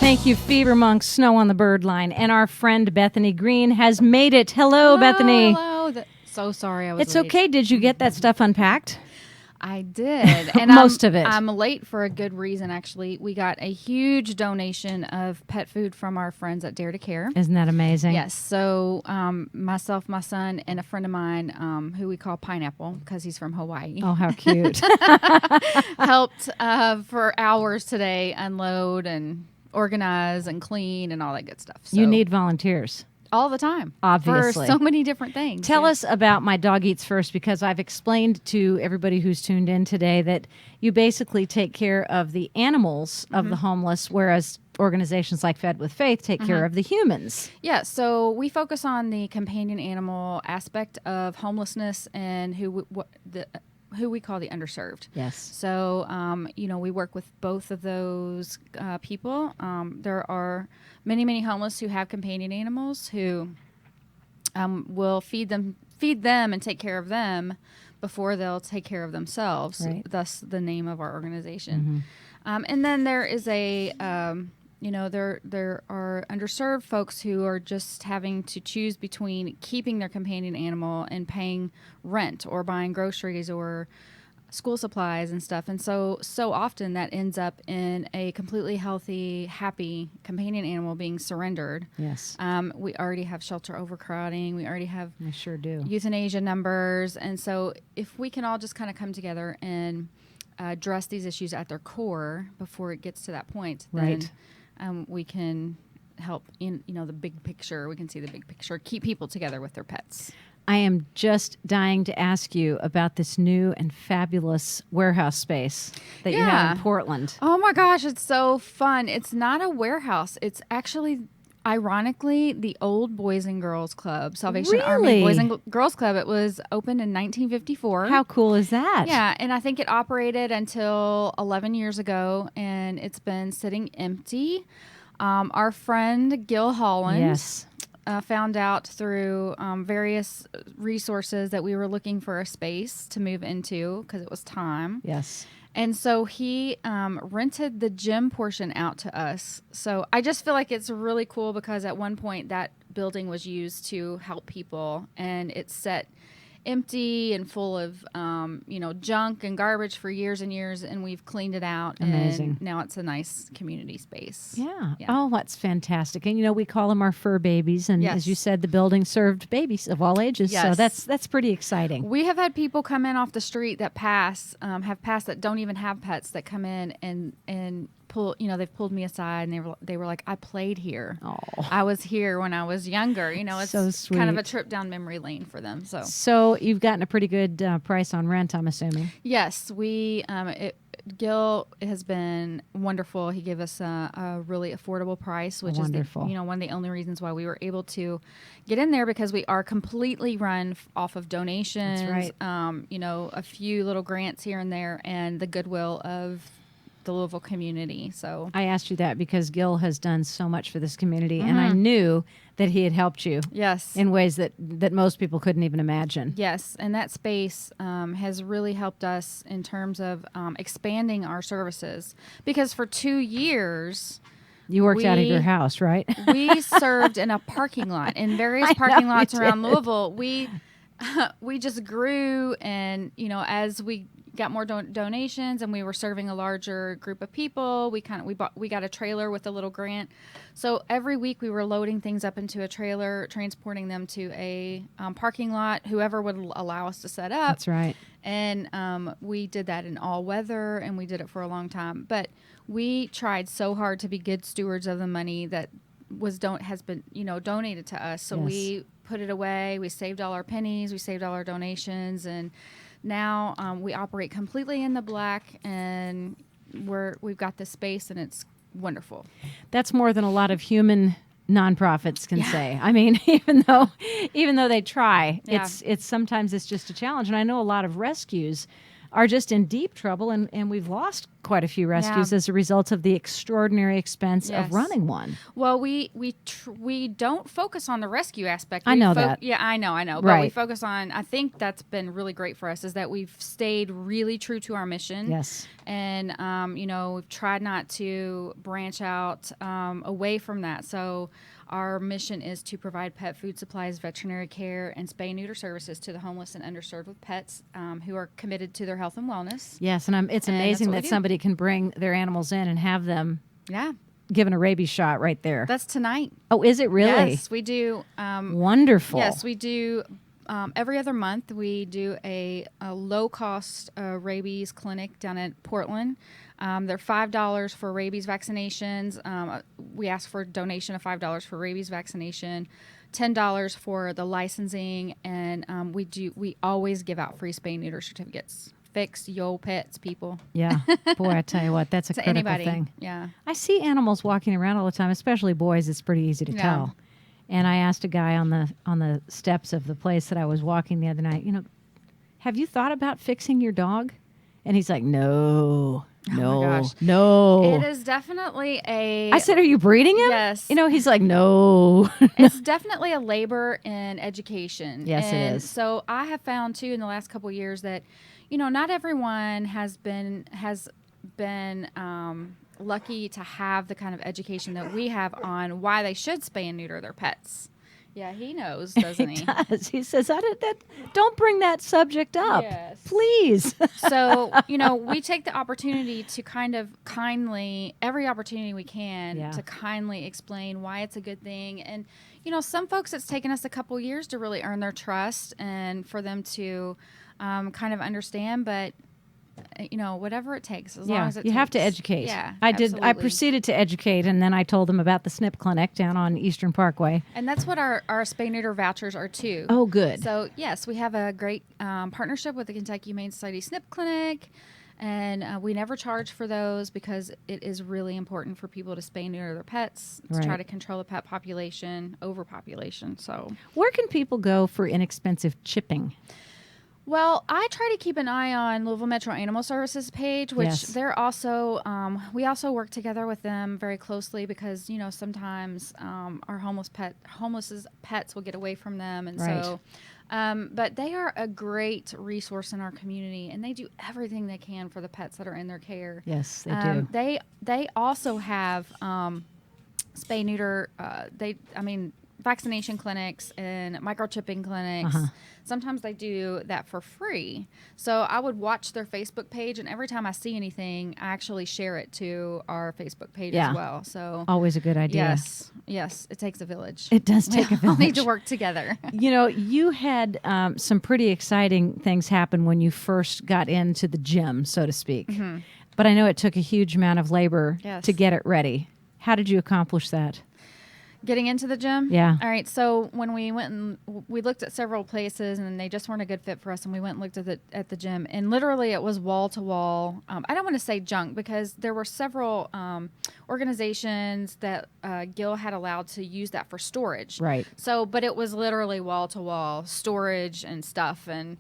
Thank you, Fever Monk, Snow on the Bird Line. And our friend Bethany Green has made it. Hello, Bethany. Hello. So sorry I was It's late. okay. Did you get that stuff unpacked? I did. And Most of it. I'm late for a good reason, actually. We got a huge donation of pet food from our friends at Dare to Care. Isn't that amazing? Yes. So myself, my son, and a friend of mine who we call Pineapple because he's from Hawaii. Oh, how cute. Helped for hours today unload and organize and clean and all that good stuff. So You need volunteers. all the time. Obviously. For so many different things. Tell us about My Dog Eats First, because I've explained to everybody who's tuned in today that you basically take care of the animals of the homeless, whereas organizations like Fed with Faith take care of the humans. Yeah, so we focus on the companion animal aspect of homelessness and who we call the underserved. Yes. So, we work with both of those people. There are many homeless who have companion animals who will feed them and take care of them before they'll take care of themselves. Right. Thus, the name of our organization. And then there is there are underserved folks who are just having to choose between keeping their companion animal and paying rent or buying groceries or school supplies and stuff. And so often that ends up in a completely healthy, happy companion animal being surrendered. Yes. We already have shelter overcrowding. We already have I sure do. euthanasia numbers. And so if we can all just kind of come together and address these issues at their core before it gets to that point, Right. then we can help in the big picture. We can see the big picture, keep people together with their pets. I am just dying to ask you about this new and fabulous warehouse space that you have in Portland. Oh my gosh, it's so fun. It's not a warehouse. It's actually, ironically, the old Boys and Girls Club, Salvation Army Boys and Girls Club. It was opened in 1954. How cool is that? Yeah, and I think it operated until 11 years ago, and it's been sitting empty. Our friend Gil Holland. Yes. Found out through various resources that we were looking for a space to move into because it was time. Yes. And so he rented the gym portion out to us. So I just feel like it's really cool because at one point that building was used to help people, and it's set empty and full of junk and garbage for years and years, and we've cleaned it out. Amazing. And now it's a nice community space. Yeah. Oh, that's fantastic. And we call them our fur babies, and Yes. as you said, the building served babies of all ages. Yes. So that's pretty exciting. We have had people come in off the street that have passed that don't even have pets that come in and pull. They've pulled me aside and they were like, I played here. Oh. I was here when I was younger. It's So sweet. kind of a trip down memory lane for them. So you've gotten a pretty good price on rent, I'm assuming. Yes, Gil has been wonderful. He gave us a really affordable price, which Wonderful. is one of the only reasons why we were able to get in there, because we are completely run off of donations. That's right. A few little grants here and there, and the goodwill of the Louisville community. So I asked you that because Gil has done so much for this community, and I knew that he had helped you yes, in ways that most people couldn't even imagine. yes, and that space has really helped us in terms of expanding our services, because for 2 years You worked out of your house, right? we served in a parking lot, in various parking lots around Louisville. We just grew, and as we got more donations and we were serving a larger group of people, we got a trailer with a little grant. So every week we were loading things up into a trailer, transporting them to a parking lot, whoever would allow us to set up. That's right. And we did that in all weather, and we did it for a long time. But we tried so hard to be good stewards of the money that has been donated to us. So Yes. we put it away. We saved all our pennies. We saved all our donations, and now we operate completely in the black, and we've got this space, and it's wonderful. That's more than a lot of human nonprofits can say. I mean, even though they try, Yeah. it's sometimes it's just a challenge. And I know a lot of rescues are just in deep trouble, and we've lost quite a few rescues as a result of the extraordinary expense of running one. Well, we don't focus on the rescue aspect. I know that. Yeah, I know. Right. But we focus on, I think that's been really great for us, is that we've stayed really true to our mission. Yes. And, we've tried not to branch out away from that. So our mission is to provide pet food supplies, veterinary care, and spay and neuter services to the homeless and underserved with pets who are committed to their health and wellness. Yes, and it's amazing that somebody can bring their animals in and have them given a rabies shot right there. That's tonight. Oh, is it really? Yes, we do. Wonderful. Yes, we do. Every other month, we do a low-cost rabies clinic down in Portland. They're $5 for rabies vaccinations. We ask for a donation of $5 for rabies vaccination, $10 for the licensing, and we always give out free spay and neuter certificates. Fix your pets, people. Yeah, boy, I tell you what, that's a critical anybody. thing. Yeah, I see animals walking around all the time, especially boys. It's pretty easy to tell. And I asked a guy on the steps of the place that I was walking the other night, have you thought about fixing your dog? And he's like, no. It is definitely I said, are you breeding him? Yes. He's like, no. It's definitely a labor in education. Yes, it is. So I have found too in the last couple of years that, not everyone has been lucky to have the kind of education that we have on why they should spay and neuter their pets. Yeah, he knows, doesn't he? He does. He says, don't bring that subject up, please. So, we take the opportunity to kind of every opportunity we can to kindly explain why it's a good thing. And, some folks, it's taken us a couple years to really earn their trust and for them to kind of understand, but whatever it takes, as long as it takes. You have to educate. Yeah, I absolutely. I proceeded to educate, and then I told them about the SNP clinic down on Eastern Parkway. And that's what our spay neuter vouchers are too. Oh, good. So yes, we have a great partnership with the Kentucky Humane Society SNP clinic, and we never charge for those because it is really important for people to spay and neuter their pets to try to control the pet overpopulation. So where can people go for inexpensive chipping? Well, I try to keep an eye on Louisville Metro Animal Services page, which they're also, we also work together with them very closely because, sometimes our homeless pets will get away from them. And so, but they are a great resource in our community, and they do everything they can for the pets that are in their care. Yes, they do. They also have spay neuter, vaccination clinics and microchipping clinics. Sometimes they do that for free. So I would watch their Facebook page, and every time I see anything, I actually share it to our Facebook page as well. So always a good idea. Yes, it takes a village. It does take a village. We all need to work together. You had some pretty exciting things happen when you first got into the gym, so to speak. Mm-hmm. But I know it took a huge amount of labor to get it ready. How did you accomplish that? Getting into the gym? Yeah. All right. So when we went and we looked at several places and they just weren't a good fit for us, and we went and looked at the gym, and literally it was wall to wall. I don't want to say junk because there were several organizations that Gil had allowed to use that for storage. Right. So, but it was literally wall to wall storage and stuff. And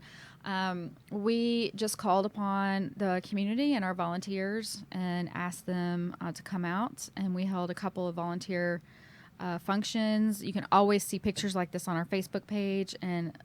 we just called upon the community and our volunteers and asked them to come out, and we held a couple of volunteer functions. You can always see pictures like this on our Facebook page, and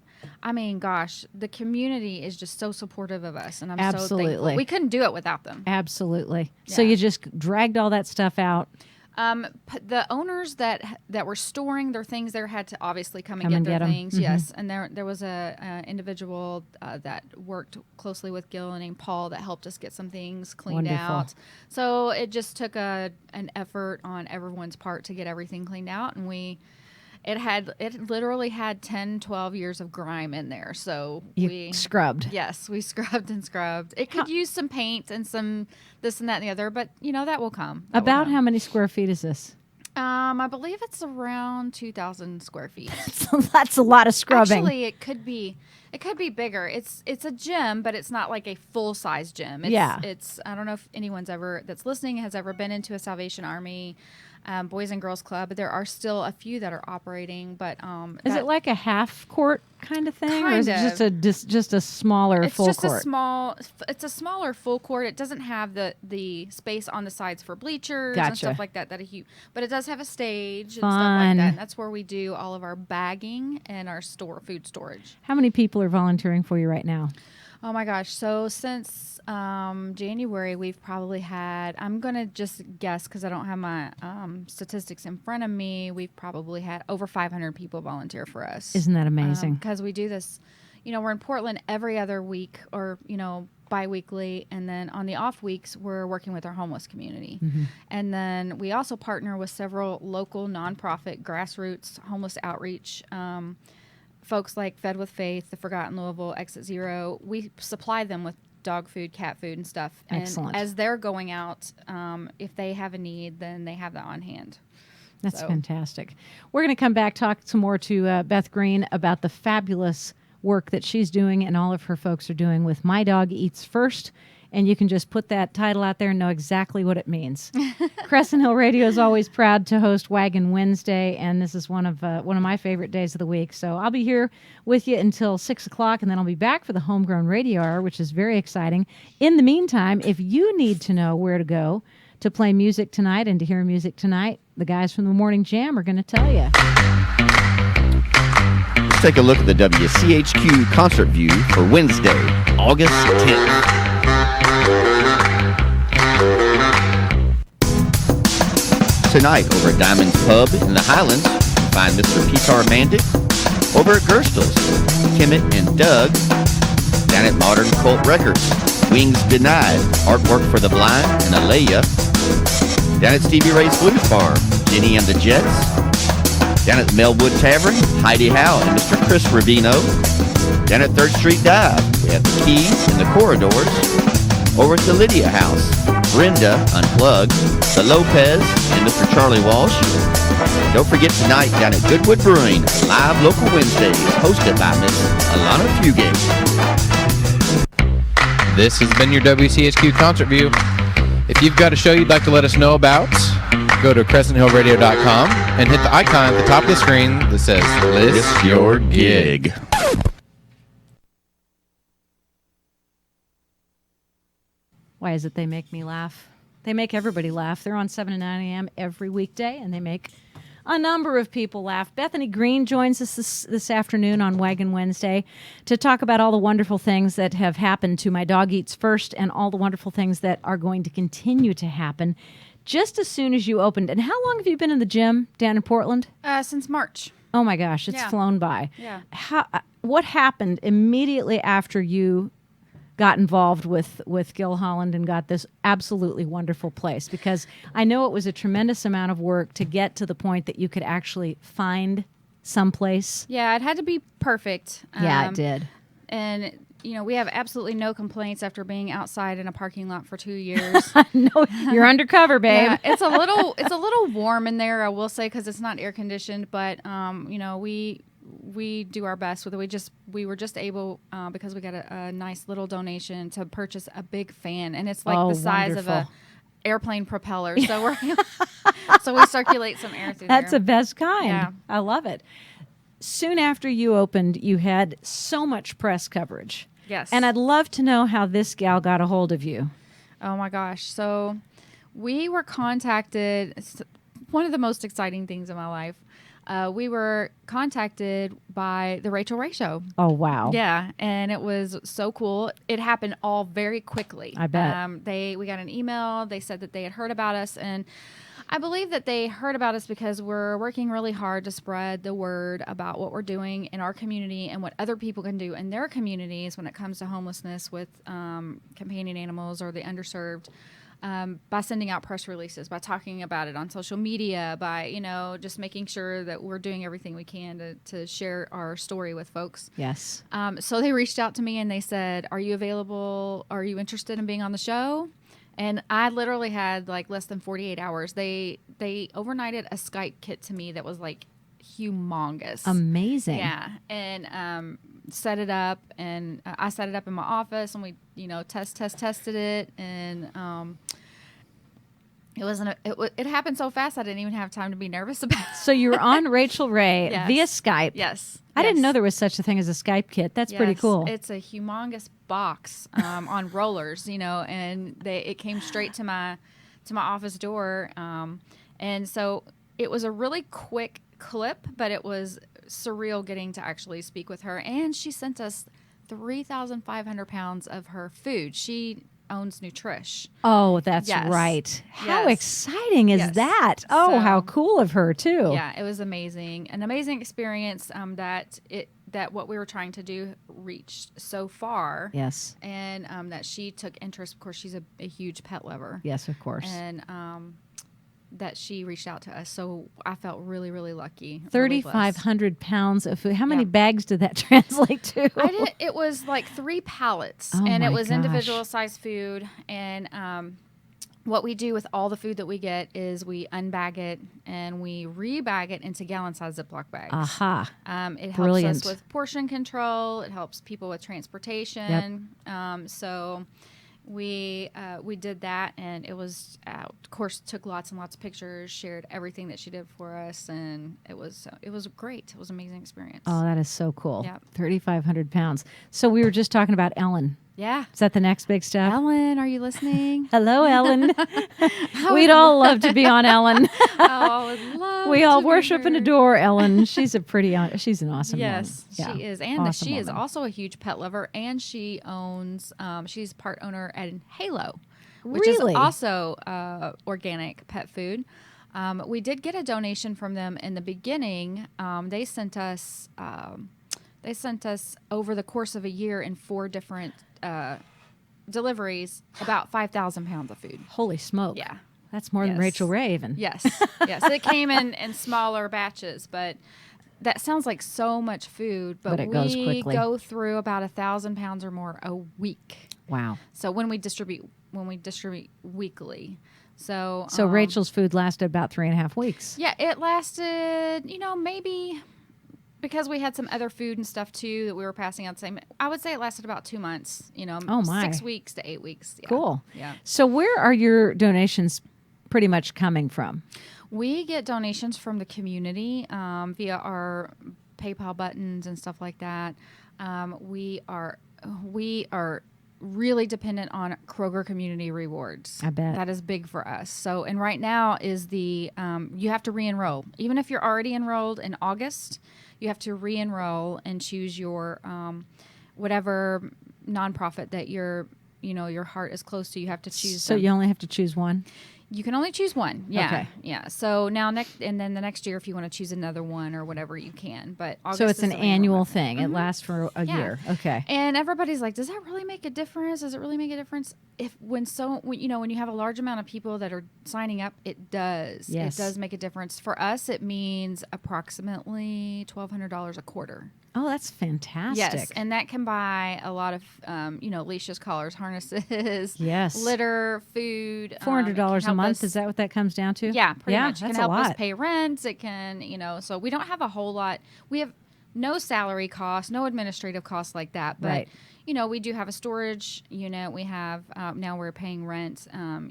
I mean, gosh, the community is just so supportive of us, and I'm so thankful. We couldn't do it without them. Absolutely. Yeah. So you just dragged all that stuff out. The owners that were storing their things there had to obviously come and get their things. Mm-hmm. Yes, and there was a individual that worked closely with Gil named Paul that helped us get some things cleaned out. So it just took an effort on everyone's part to get everything cleaned out, and it literally had 10, 12 years of grime in there. So we scrubbed. Yes, we scrubbed and scrubbed. It could use some paint and some this and that and the other, but that will come. About how many square feet is this? I believe it's around 2,000 square feet. That's a lot of scrubbing. Actually, it could be bigger. It's a gym, but it's not like a full size gym. It's I don't know if anyone's that's listening has ever been into a Salvation Army Boys and Girls Club. But there are still a few that are operating. But is it like a half court kind of thing, or is it kind just a smaller it's full just court? It's a smaller full court. It doesn't have the space on the sides for bleachers and Gotcha. stuff like that. But it does have a stage and stuff Fun. like that. And that's where we do all of our bagging and our food storage. How many people are volunteering for you right now? Oh my gosh! So since January, we've probably had, I'm gonna just guess because I don't have my statistics in front of me. We've probably had over 500 people volunteer for us. Isn't that amazing? Because we do this, we're in Portland every other week, or bi-weekly, and then on the off weeks we're working with our homeless community. And then we also partner with several local nonprofit grassroots homeless outreach folks like Fed with Faith, the Forgotten Louisville, Exit Zero. We supply them with dog food, cat food, and stuff. And Excellent. as they're going out, if they have a need, then they have that on hand. That's fantastic. We're going to come back, talk some more to Beth Green about the fabulous work that she's doing and all of her folks are doing with My Dog Eats First. And you can just put that title out there and know exactly what it means. Crescent Hill Radio is always proud to host Waggin Wednesday, and this is one of my favorite days of the week. So I'll be here with you until 6 o'clock, and then I'll be back for the Homegrown Radio Hour, which is very exciting. In the meantime, if you need to know where to go to play music tonight and to hear music tonight, the guys from the Morning Jam are going to tell you. Let's take a look at the WCHQ concert view for Wednesday, August 10th. Tonight, over at Diamond's Pub in the Highlands, find Mr. Peter Mandic. Over at Gerstl's, Kemet and Doug. Down at Modern Cult Records, Wings Denied, Artwork for the Blind, and Alea. Down at Stevie Ray's Blues Bar, Jenny and the Jets. Down at the Melwood Tavern, Heidi Howe and Mr. Chris Ravino. Down at 3rd Street Dive, we have the Keys and the Corridors. Over at the Lydia House, Brenda Unplugged, the Lopez, and Mr. Charlie Walsh. Don't forget tonight down at Goodwood Brewing, live local Wednesdays, hosted by Miss Alana Fugate. This has been your WCHQ Concert View. If you've got a show you'd like to let us know about, go to CrescentHillRadio.com and hit the icon at the top of the screen that says List Your Gig. Why is it they make me laugh? They make everybody laugh. They're on 7 to 9 a.m. every weekday, and they make a number of people laugh. Bethany Green joins us this afternoon on Waggin Wednesday to talk about all the wonderful things that have happened to My Dog Eats First and all the wonderful things that are going to continue to happen just as soon as you opened. And how long have you been in the gym down in Portland? Since March. Oh, my gosh. It's flown by. Yeah. What happened immediately after you got involved with Gil Holland and got this absolutely wonderful place? Because I know it was a tremendous amount of work to get to the point that you could actually find someplace. Yeah, it had to be perfect. Yeah, it did. And we have absolutely no complaints after being outside in a parking lot for 2 years. No, you're undercover, babe. Yeah, it's a little warm in there, I will say, because it's not air conditioned. But we do our best with it. We were just able, because we got a nice little donation, to purchase a big fan, and it's like the size of a airplane propeller. So so we circulate some air through That's there. the best kind. Yeah. I love it. Soon after you opened, you had so much press coverage. Yes. And I'd love to know how this gal got a hold of you. Oh my gosh. So we were contacted. It's one of the most exciting things in my life. We were contacted by the Rachel Ray Show. Oh, wow. Yeah, and it was so cool. It happened all very quickly. I bet. We got an email. They said that they had heard about us, and I believe that they heard about us because we're working really hard to spread the word about what we're doing in our community and what other people can do in their communities when it comes to homelessness with companion animals or the underserved. By sending out press releases, by talking about it on social media, by, just making sure that we're doing everything we can to share our story with folks. Yes. So they reached out to me and they said, "Are you available? Are you interested in being on the show?" And I literally had like less than 48 hours. They overnighted a Skype kit to me that was like humongous. Amazing. Yeah. And set it up, and I set it up in my office, and we tested it, and It happened so fast I didn't even have time to be nervous about it. So you were on Rachel Ray Yes. via Skype. Yes. I didn't know there was such a thing as a Skype kit. That's pretty cool. It's a humongous box on rollers, and it came straight to my office door. And so it was a really quick clip, but it was surreal getting to actually speak with her. And she sent us 3,500 pounds of her food. She owns Nutrish. Oh, that's Yes. right. How Yes. exciting is Yes. that? Oh, So- how cool of her, too. Yeah, it was amazing. An amazing experience that what we were trying to do reached so far. Yes. And that she took interest. Of course, she's a huge pet lover. Yes, of course. And that she reached out to us. So I felt really, really lucky. 3,500 pounds of food. How many Yeah. bags did that translate to? It was like 3 pallets, Oh and my it was gosh. individual size food. And what we do with all the food that we get is we unbag it and we rebag it into gallon-sized Ziploc bags. Aha. It helps Brilliant. us with portion control. It helps people with transportation. So we did that, and it was, of course, took lots and lots of pictures, shared everything that she did for us, and it was great. It was an amazing experience. Oh, that is so cool. Yep. 3,500 pounds. So we were just talking about Ellen. Yeah. Is that the next big step? Ellen, are you listening? Hello, Ellen. We'd all love to be on Ellen. Oh, I would love We all to be worship and here. adore Ellen. She's an awesome Yes, woman. she is. And Awesome she is woman. also a huge pet lover, and she owns, she's part owner at Halo, which Really? is also organic pet food. We did get a donation from them in the beginning. They sent us over the course of a year in 4 different deliveries about 5,000 pounds of food. Holy smoke. Yeah. That's more than Yes. Rachel Ray even. Yes. Yes. It came in smaller batches, but that sounds like so much food. But it goes we quickly. go through about 1,000 pounds or more a week. Wow. So when we distribute weekly. So Rachel's food lasted about 3.5 weeks. yeah, it lasted, maybe because we had some other food and stuff too that we were passing out. I would say it lasted about 2 months. Oh, my. 6 weeks to 8 weeks. Yeah. Cool. Yeah. So where are your donations pretty much coming from? We get donations from the community via our PayPal buttons and stuff like that. We are really dependent on Kroger Community Rewards. I bet. That is big for us. So, and right now is you have to re-enroll. Even if you're already enrolled in August, you have to re-enroll and choose your whatever nonprofit that your heart is close to. You have to choose. So them. you only have to choose one? You can only choose one. Yeah. Okay. Yeah. So now and then the next year, if you want to choose another one or whatever, you can. But August So it's is an the annual re-enroll. thing. It lasts for a Yeah. year. Okay. And everybody's like, does that really make a difference? Does it really make a difference? When you have a large amount of people that are signing up, it does. Yes. It does make a difference. For us, it means approximately $1,200 a quarter. Oh, that's fantastic. Yes, and that can buy a lot of, leashes, collars, harnesses, Yes. litter, food. $400 a help month. us- Is that what that comes down to? Yeah, pretty yeah, much. It That's can help a lot. us pay rent. It can, so we don't have a whole lot. We have no salary costs, no administrative costs like that. But, Right. we do have a storage unit. We have, now we're paying rent,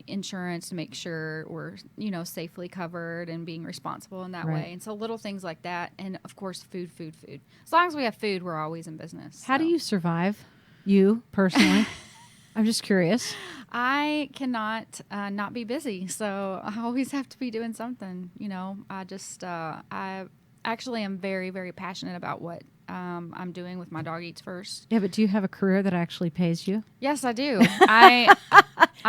insurance to make sure we're, safely covered and being responsible in that Right. way. And so little things like that. And, of course, food. As long as we have food, we're always in business. How do so. you survive? You personally? I'm just curious. I cannot not be busy, so I always have to be doing something. I actually am very, very passionate about what I'm doing with My Dog Eats First. Yeah, but do you have a career that actually pays you? Yes, I do.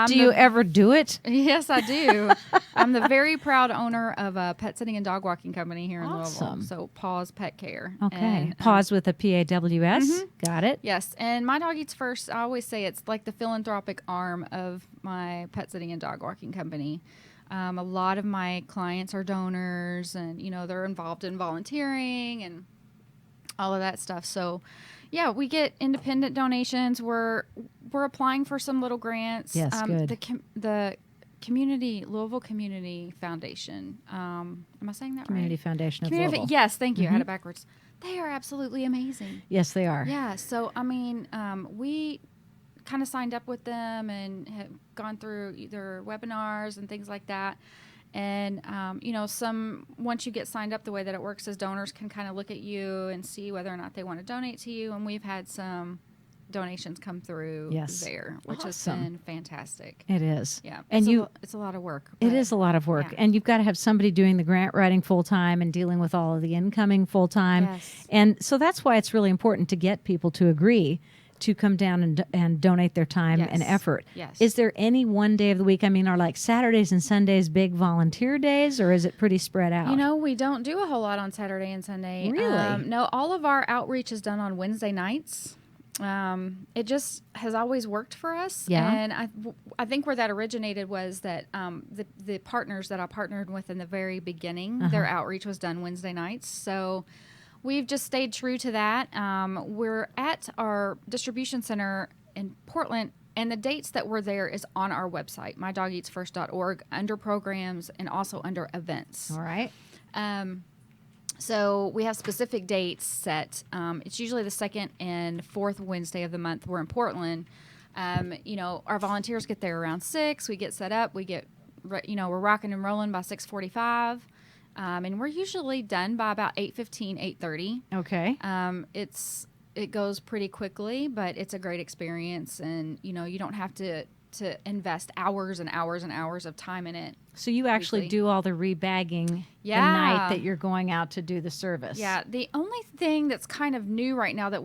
Do you ever do it? Yes, I do. I'm the very proud owner of a pet sitting and dog walking company here in Awesome. Louisville. So Paws Pet Care. Okay. And, Pause with a PAWS. Got it. Yes, and My Dog Eats First, I always say it's like the philanthropic arm of my pet sitting and dog walking company. A lot of my clients are donors, and they're involved in volunteering and all of that stuff. So, yeah, we get independent donations. We're applying for some little grants. Yes, good. The Louisville Community Foundation. Am I saying that Community right? Foundation of Community, Louisville. yes, thank you. I had it backwards. They are absolutely amazing. Yes, they are. Yeah. So, I mean, we kind of signed up with them and have gone through either webinars and things like that. And, once you get signed up, the way that it works is donors can kind of look at you and see whether or not they want to donate to you. And we've had some donations come through there, which has been fantastic. It is. Yeah. And it's a lot of work. It is a lot of work. Yeah. And you've got to have somebody doing the grant writing full time and dealing with all of the incoming full time. Yes. And so that's why it's really important to get people to agree to come down and donate their time and effort. Yes. Is there any one day of the week? I mean, are like Saturdays and Sundays big volunteer days, or is it pretty spread out? We don't do a whole lot on Saturday and Sunday. Really? No, all of our outreach is done on Wednesday nights. It just has always worked for us. Yeah. And I think where that originated was that the partners that I partnered with in the very beginning, their outreach was done Wednesday nights. So we've just stayed true to that. We're at our distribution center in Portland, and the dates that we're there is on our website, mydogeatsfirst.org, under programs and also under events. All right. So we have specific dates set. It's usually the second and fourth Wednesday of the month. We're in Portland. Our volunteers get there around 6. We get set up. We get, we're rocking and rolling by 6:45. And we're usually done by about 8:15, 8:30. Okay. It goes pretty quickly, but it's a great experience, and you don't have to invest hours and hours and hours of time in it. So you actually do all the rebagging the night that you're going out to do the service. Yeah. The only thing that's kind of new right now that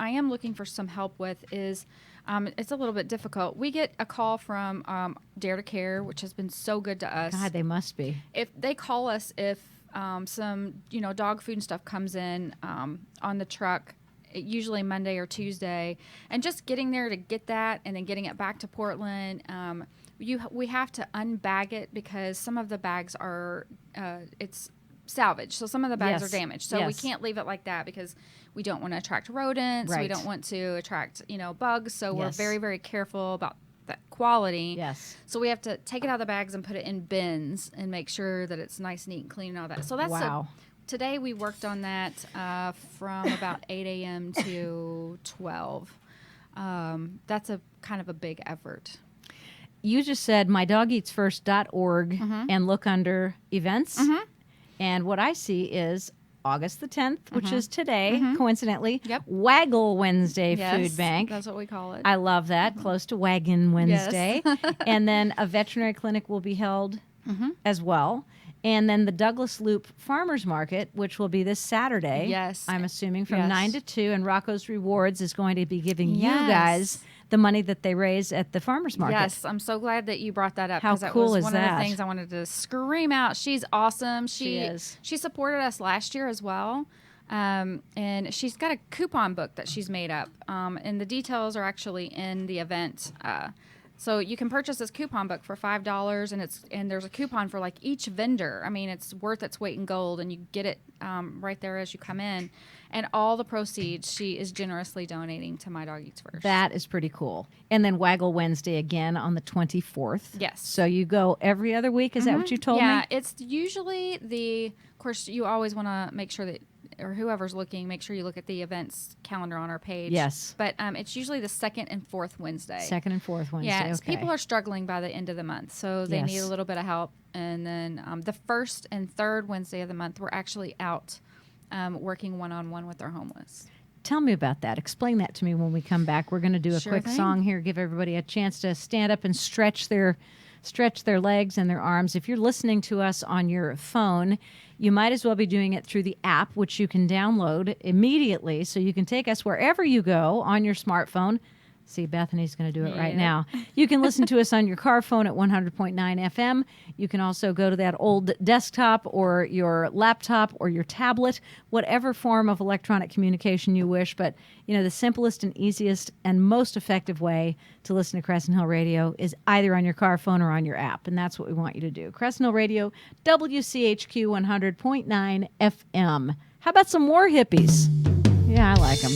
I am looking for some help with is it's a little bit difficult. We get a call from Dare to Care, which has been so good to us. God, they must be. If they call us, if some dog food and stuff comes in on the truck, usually Monday or Tuesday, and just getting there to get that and then getting it back to Portland. We have to unbag it because some of the bags are it's salvage, so some of the bags are damaged. So we can't leave it like that because we don't want to attract rodents. Right. We don't want to attract bugs. So we're very, very careful about that quality. Yes. So we have to take it out of the bags and put it in bins and make sure that it's nice, neat, and clean and all that. So that's today we worked on that from about 8 a.m. to 12. That's a kind of a big effort. You just said mydogeatsfirst.org and look under events. And what I see is August the 10th, which is today, coincidentally. Yep. Waggle Wednesday Food Bank. That's what we call it. I love that. Close to Waggin Wednesday. And then a veterinary clinic will be held as well. And then the Douglas Loop Farmers Market, which will be this Saturday. Yes. I'm assuming from 9 to 2. And Rocco's Rewards is going to be giving you guys the money that they raise at the farmers market. Yes, I'm so glad that you brought that up. How that cool was is one that? of the things I wanted to scream out. She's awesome. She is. She supported us last year as well. And she's got a coupon book that she's made up. And the details are actually in the event. So you can purchase this coupon book for $5, and there's a coupon for like each vendor. I mean, it's worth its weight in gold, and you get it right there as you come in. And all the proceeds she is generously donating to My Dog Eats First. That is pretty cool. And then Waggle Wednesday again on the 24th. Yes. So you go every other week. Is that what you told me? Yeah, it's usually of course, you always want to make sure that, or whoever's looking, make sure you look at the events calendar on our page. Yes. But it's usually the second and fourth Wednesday. Second and fourth Wednesday. Yeah, okay. people are struggling by the end of the month, so they need a little bit of help. And then the first and third Wednesday of the month, we're actually out working one-on-one with our homeless. Tell me about that. Explain that to me when we come back. We're going to do a Sure quick thing. song here, give everybody a chance to stand up and stretch their legs and their arms. If you're listening to us on your phone, you might as well be doing it through the app, which you can download immediately, so you can take us wherever you go on your smartphone. See, Bethany's going to do it right now. You can listen to us on your car phone at 100.9 FM. You can also go to that old desktop or your laptop or your tablet, whatever form of electronic communication you wish. But, the simplest and easiest and most effective way to listen to Crescent Hill Radio is either on your car phone or on your app. And that's what we want you to do. Crescent Hill Radio, WCHQ 100.9 FM. How about some War Hippies? Yeah, I like them.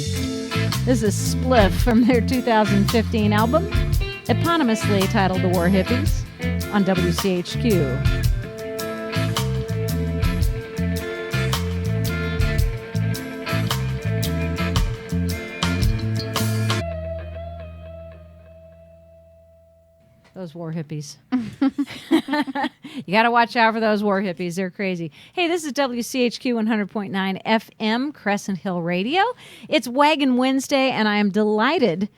This is Spliff from their 2015 album, eponymously titled The War Hippies, on WCHQ. those war hippies. You got to watch out for those war hippies. They're crazy. Hey, this is WCHQ 100.9 FM, Crescent Hill Radio. It's Waggin' Wednesday, and I am delighted